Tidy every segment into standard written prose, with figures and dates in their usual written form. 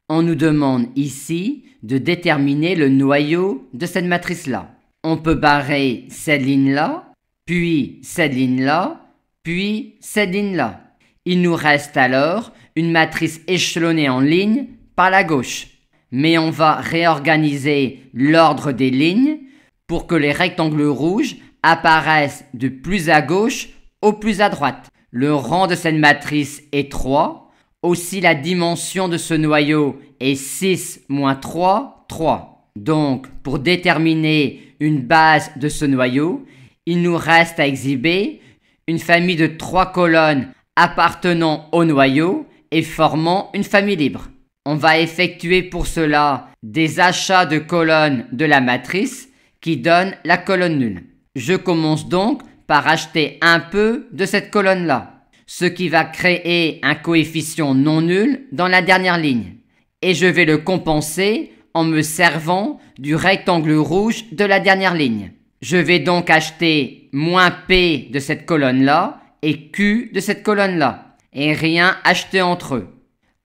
On nous demande ici de déterminer le noyau de cette matrice-là. On peut barrer cette ligne-là, puis cette ligne-là, puis cette ligne-là. Il nous reste alors une matrice échelonnée en ligne par la gauche. Mais on va réorganiser l'ordre des lignes pour que les rectangles rouges apparaissent du plus à gauche au plus à droite. Le rang de cette matrice est 3. Aussi la dimension de ce noyau est 6 moins 3, 3. Donc, pour déterminer une base de ce noyau, il nous reste à exhiber une famille de 3 colonnes appartenant au noyau et formant une famille libre. On va effectuer pour cela des achats de colonnes de la matrice qui donnent la colonne nulle. Je commence donc par acheter un peu de cette colonne-là, ce qui va créer un coefficient non nul dans la dernière ligne. Et je vais le compenser en me servant du rectangle rouge de la dernière ligne. Je vais donc acheter moins P de cette colonne-là et Q de cette colonne-là, et rien acheter entre eux.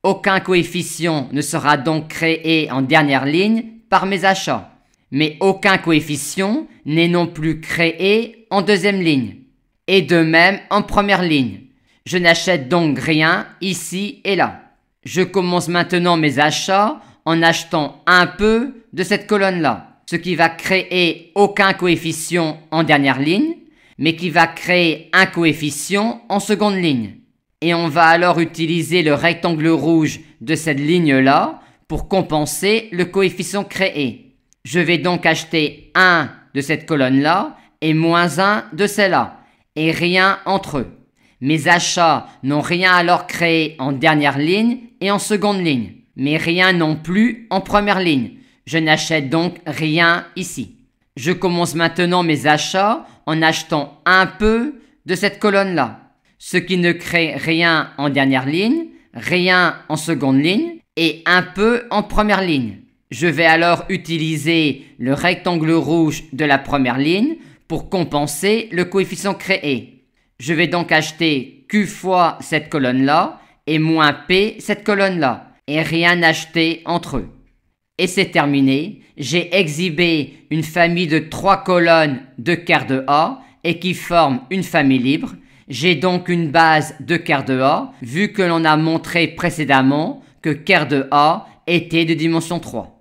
Aucun coefficient ne sera donc créé en dernière ligne par mes achats, mais aucun coefficient n'est non plus créé en deuxième ligne, et de même en première ligne. Je n'achète donc rien ici et là. Je commence maintenant mes achats en achetant un peu de cette colonne-là, ce qui va créer aucun coefficient en dernière ligne, mais qui va créer un coefficient en seconde ligne. Et on va alors utiliser le rectangle rouge de cette ligne-là pour compenser le coefficient créé. Je vais donc acheter 1 de cette colonne-là et moins 1 de celle-là, et rien entre eux. Mes achats n'ont rien alors créé en dernière ligne et en seconde ligne, mais rien non plus en première ligne. Je n'achète donc rien ici. Je commence maintenant mes achats en achetant un peu de cette colonne-là, ce qui ne crée rien en dernière ligne, rien en seconde ligne et un peu en première ligne. Je vais alors utiliser le rectangle rouge de la première ligne pour compenser le coefficient créé. Je vais donc acheter Q fois cette colonne-là et moins P cette colonne-là et rien acheter entre eux. Et c'est terminé, j'ai exhibé une famille de 3 colonnes de quart de A et qui forment une famille libre. J'ai donc une base de quart de A vu que l'on a montré précédemment que quart de A était de dimension 3.